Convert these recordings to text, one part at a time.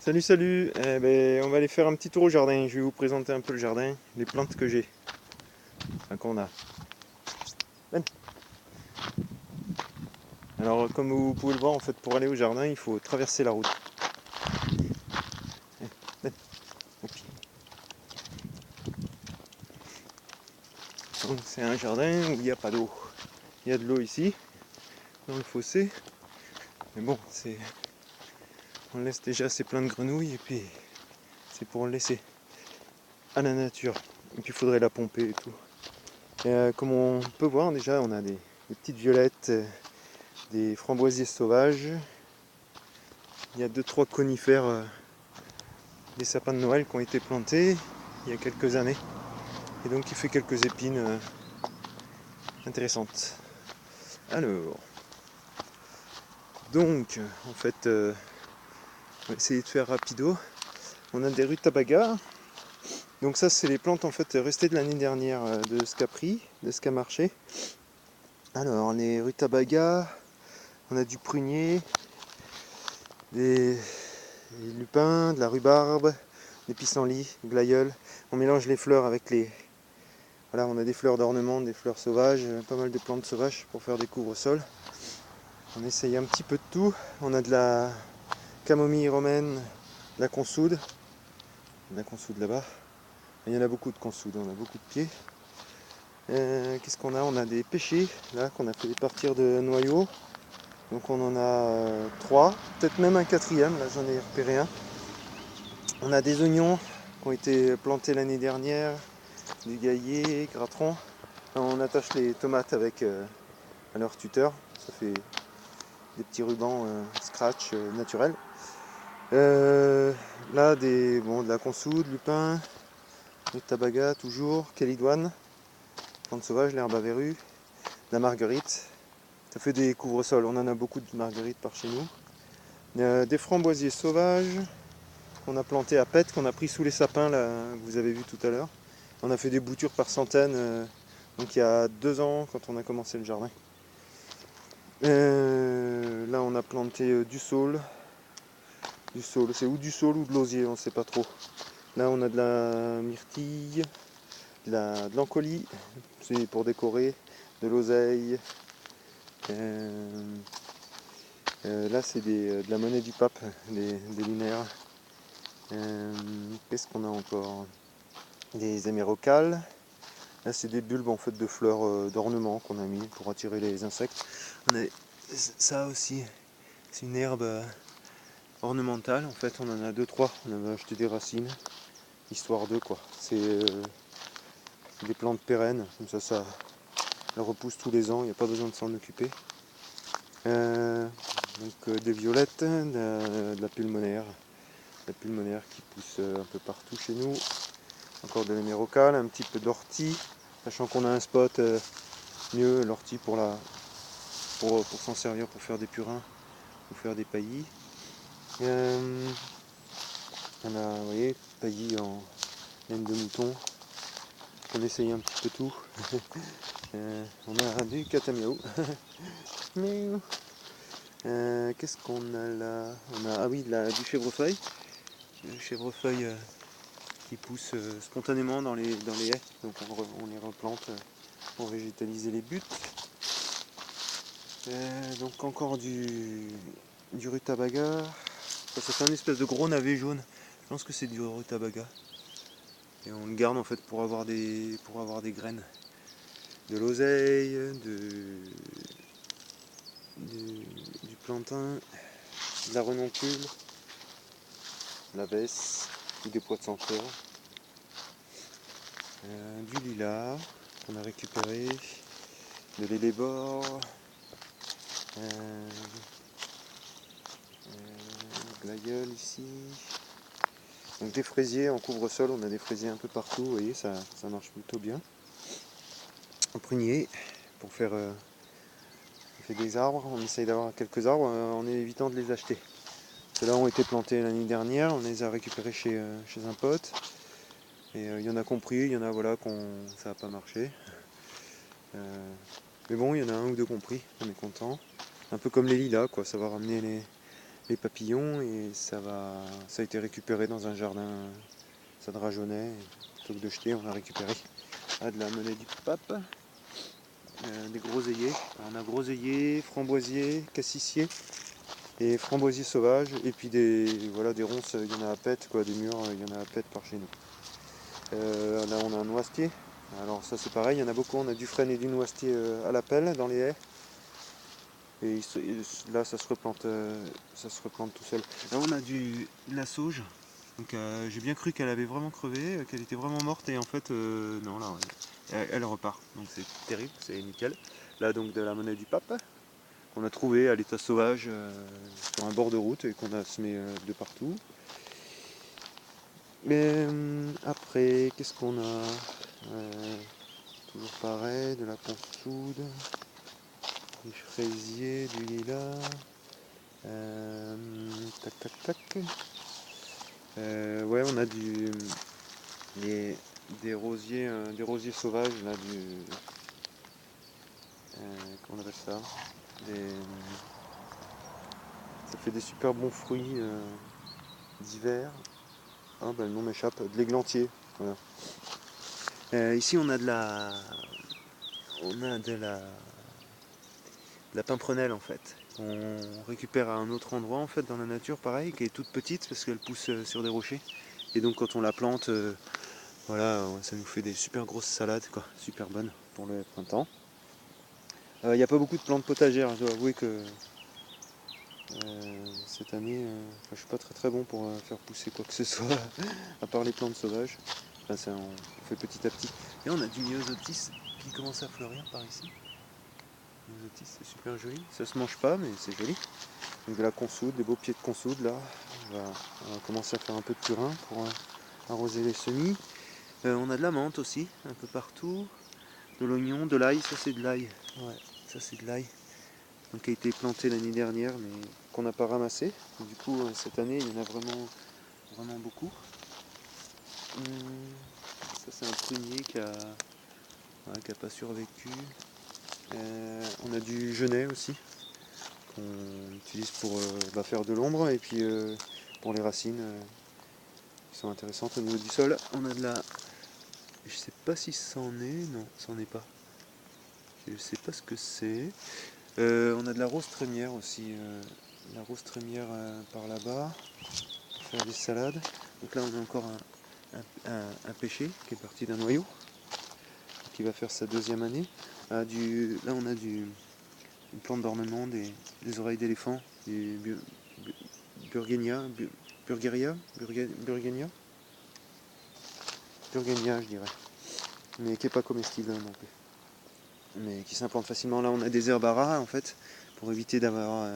Salut, salut. On va aller faire un petit tour au jardin. Je vais vous présenter un peu le jardin, les plantes que j'ai, enfin, qu'on a. Ben. Alors, comme vous pouvez le voir, en fait, pour aller au jardin, il faut traverser la route. Ben, au pied. Donc, c'est un jardin où il n'y a pas d'eau. Il y a de l'eau ici, dans le fossé. Mais bon, on laisse déjà c'est plein de grenouilles et puis c'est pour le laisser à la nature. Et puis il faudrait la pomper et tout. Comme on peut voir déjà, on a des petites violettes, des framboisiers sauvages. Il y a 2-3 conifères, des sapins de Noël qui ont été plantés il y a quelques années. Et donc il fait quelques épines intéressantes. Alors, donc en fait, on va essayer de faire rapido. On a des rutabagas. Donc ça c'est les plantes en fait restées de l'année dernière de ce qu'a pris, de ce qu'a marché. Alors les rutabagas, on a du prunier, des lupins, de la rhubarbe, des pissenlits, du glaïeul. On mélange les fleurs avec les... Voilà, on a des fleurs d'ornement, des fleurs sauvages, pas mal de plantes sauvages pour faire des couvre-sols. On essaye un petit peu de tout. On a de la camomille romaine, de la consoude là-bas. Il y en a beaucoup de consoude, on a beaucoup de pieds. Qu'est-ce qu'on a? On a des pêchers là qu'on a fait partir de noyaux. Donc on en a 3, peut-être même un quatrième, là j'en ai repéré un. On a des oignons qui ont été plantés l'année dernière, du gaillet, gratron. On attache les tomates avec à leur tuteur, ça fait des petits rubans scratch naturels. Là de la consoude, lupin, du tabaga toujours, calidoine, plante sauvage, l'herbe à verrues, la marguerite. Ça fait des couvre-sols, on en a beaucoup de marguerites par chez nous. Des framboisiers sauvages qu'on a plantés à pet, qu'on a pris sous les sapins là, que vous avez vu tout à l'heure. On a fait des boutures par centaines, donc il y a 2 ans quand on a commencé le jardin. Là on a planté du saule. C'est ou du saule ou de l'osier, on ne sait pas trop. Là on a de la myrtille, de l'encolie, c'est pour décorer, de l'oseille. Là c'est de la monnaie du pape, des lunaires. Qu'est-ce qu'on a encore? Des émérocales. Là c'est des bulbes en fait de fleurs d'ornement qu'on a mis pour attirer les insectes. On a ça aussi, c'est une herbe ornementale en fait, on en a 2-3, on avait acheté des racines, histoire de quoi. C'est des plantes pérennes, comme ça elles repoussent tous les ans, il n'y a pas besoin de s'en occuper. Des violettes, de la pulmonaire. La pulmonaire qui pousse un peu partout chez nous. Encore de l'hémérocale, un petit peu d'ortie, sachant qu'on a un spot mieux, l'ortie pour s'en servir pour faire des purins ou faire des paillis. On a, vous voyez, paillis en laine de mouton. On essaye un petit peu tout. On a du catamiao. Qu'est-ce qu'on a là? Ah oui, du chèvrefeuille. Le chèvrefeuille qui pousse spontanément dans les haies. Donc on les replante pour végétaliser les buttes. Donc encore du rutabaga. Ça fait un espèce de gros navet jaune. Je pense que c'est du rutabaga. Et on le garde en fait pour avoir des graines. De l'oseille, du plantain, de la renoncule, de la vesse, ou des pois de senteur, du lilas qu'on a récupéré, de l'élébore, glaïeul ici. Donc des fraisiers en couvre-sol, on a des fraisiers un peu partout, vous voyez, ça marche plutôt bien. Un prunier pour faire des arbres, on essaye d'avoir quelques arbres en évitant de les acheter. Ceux-là ont été plantés l'année dernière, on les a récupérés chez un pote. Et il y en a compris, il y en a voilà ça n'a pas marché. Mais bon, il y en a un ou deux compris, on est content. Un peu comme les lilas, quoi, ça va ramener les papillons et ça a été récupéré dans un jardin, ça drageonnait, plutôt que de jeter on l'a récupéré. Ah, de la monnaie du pape, des groseilliers, on a groseilliers, framboisiers, cassissiers et framboisiers sauvages et puis des ronces, il y en a à pète quoi, des murs, il y en a à pète par chez nous. Là on a un noisetier, alors ça c'est pareil, il y en a beaucoup, on a du frêne et du noisetier à la pelle dans les haies. Et là ça se replante tout seul. Là on a de la sauge. Donc j'ai bien cru qu'elle avait vraiment crevé, qu'elle était vraiment morte et en fait non là elle repart. Donc c'est terrible, c'est nickel. Là donc de la monnaie du pape qu'on a trouvé à l'état sauvage sur un bord de route et qu'on a semé de partout. Mais après qu'est-ce qu'on a toujours pareil, de la consoude, des fraisiers, du lilas. Tac tac tac. Ouais, on a des rosiers sauvages là, comment on appelle ça, ça fait des super bons fruits d'hiver. Ah bah le nom m'échappe, de l'églantier. Voilà. Ici on a de la pimprenelle en fait. On récupère à un autre endroit en fait dans la nature, pareil, qui est toute petite parce qu'elle pousse sur des rochers. Et donc quand on la plante, voilà, ça nous fait des super grosses salades, quoi, super bonnes pour le printemps. Il n'y a pas beaucoup de plantes potagères, je dois avouer que cette année, je suis pas très bon pour faire pousser quoi que ce soit, à part les plantes sauvages. Enfin, on fait petit à petit. Et on a du myosotis qui commence à fleurir par ici. Myosotis, c'est super joli. Ça se mange pas, mais c'est joli. Donc de la consoude, des beaux pieds de consoude là. On va commencer à faire un peu de purin pour arroser les semis. On a de la menthe aussi, un peu partout. De l'oignon, de l'ail, ça c'est de l'ail. Ouais, ça c'est de l'ail. Donc qui a été planté l'année dernière mais qu'on n'a pas ramassé. Du coup cette année il y en a vraiment beaucoup. Ça c'est un prunier qui a pas survécu. On a du genêt aussi qu'on utilise pour faire de l'ombre et puis pour les racines qui sont intéressantes au niveau du sol. On a de la... Je sais pas si c'en est, non, c'en est pas. Je sais pas ce que c'est. On a de la rose trémière aussi, la rose trémière par là-bas, pour faire des salades. Donc là on a encore un pêcher qui est parti d'un noyau, qui va faire sa deuxième année. Là on a une plante d'ornement, des oreilles d'éléphant, du Burgenia, Burgenia je dirais, mais qui n'est pas comestible non plus, mais qui s'implante facilement. Là on a des herbes à ras en fait, pour éviter d'avoir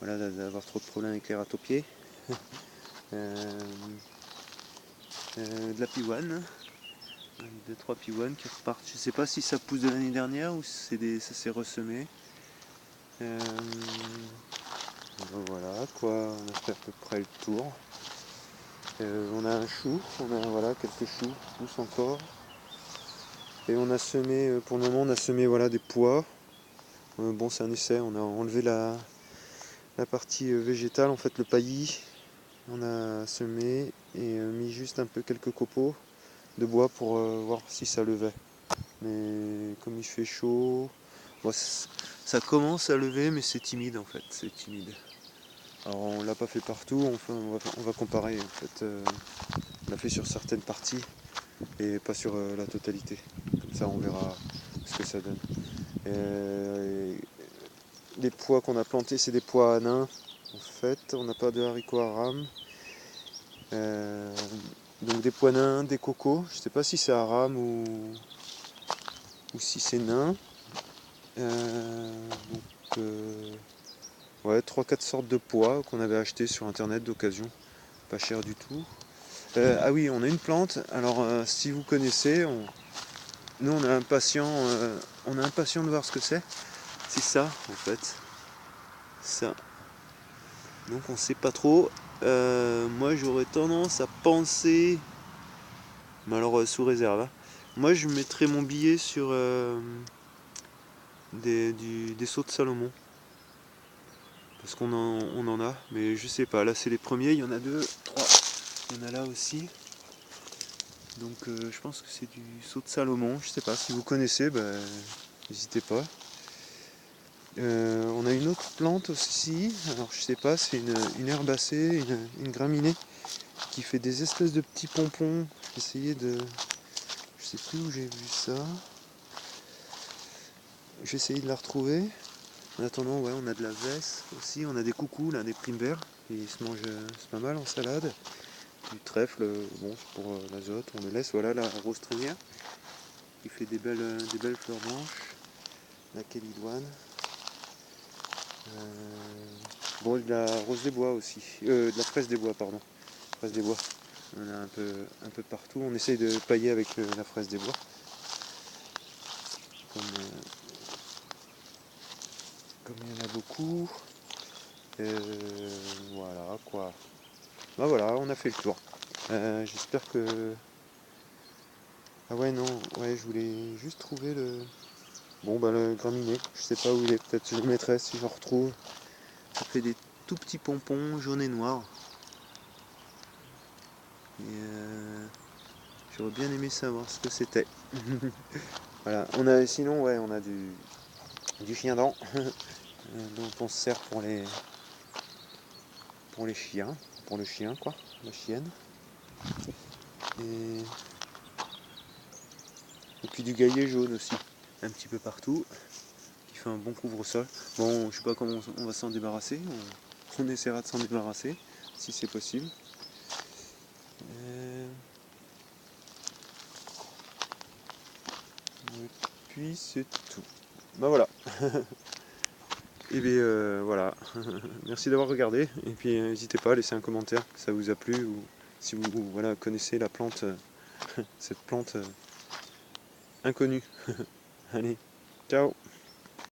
trop de problèmes avec les ratopiers. De la piouane, 2-3 piouanes qui repartent. Je sais pas si ça pousse de l'année dernière ou si ça s'est ressemé. Voilà quoi, on a fait à peu près le tour. On a un chou, on a quelques choux qui poussent encore. Et on a semé, pour le moment on a semé des pois. Bon c'est un essai, on a enlevé la partie végétale, en fait le paillis. On a semé et mis juste un peu quelques copeaux de bois pour voir si ça levait. Mais comme il fait chaud, ça commence à lever mais c'est timide en fait, c'est timide. Alors on l'a pas fait partout, on va comparer en fait. On l'a fait sur certaines parties et pas sur la totalité. Comme ça on verra ce que ça donne. Les pois qu'on a plantés c'est des pois nains en fait, on n'a pas de haricots à rame. Donc des pois nains, des cocos, je sais pas si c'est à rame ou si c'est nain. Ouais, 3-4 sortes de pois qu'on avait acheté sur internet d'occasion, pas cher du tout. Ah oui, on a une plante, alors si vous connaissez, nous on est impatient, de voir ce que c'est. C'est ça en fait, ça. Donc on sait pas trop. Moi j'aurais tendance à penser, mais alors sous réserve, hein. Moi je mettrais mon billet sur des sauts de Salomon. parce on en a, mais je sais pas. Là c'est les premiers, il y en a 2, 3, il y en a là aussi. Donc je pense que c'est du saut de Salomon, je sais pas. Si vous connaissez, n'hésitez pas. On a une autre plante aussi, alors je sais pas, c'est une herbacée, une graminée qui fait des espèces de petits pompons. J'ai essayé de... Je sais plus où j'ai vu ça. J'ai essayé de la retrouver. En attendant, ouais, on a de la vesse aussi, on a des coucous, là, des primes verts, et ils se mangent, c'est pas mal en salade. Du trèfle, bon, c'est pour l'azote, on le laisse. Voilà la rose trémière qui fait des belles fleurs blanches. La kélidoine. Bon, de la rose des bois aussi, de la fraise des bois, pardon. Fraise des bois. On en a un peu partout. On essaye de pailler avec la fraise des bois. Comme, comme il y en a beaucoup. Voilà quoi. Bah voilà, on a fait le tour. J'espère que... Ah ouais non, ouais je voulais juste trouver le... Bon bah le graminé, je sais pas où il est, peut-être je le mettrai si je le retrouve. Ça fait des tout petits pompons jaunes et noirs. Et j'aurais bien aimé savoir ce que c'était. Voilà, on a sinon ouais on a du chien dent dont on se sert pour les chiens, pour le chien quoi, la chienne. Et puis du gaillet jaune aussi, un petit peu partout, qui fait un bon couvre-sol. Bon, je sais pas comment on va s'en débarrasser, on essaiera de s'en débarrasser, si c'est possible. Et puis c'est tout. Bah voilà. Et bien voilà. Merci d'avoir regardé. Et puis n'hésitez pas à laisser un commentaire que ça vous a plu ou si vous voilà, connaissez la plante, cette plante inconnue. Allez, ciao.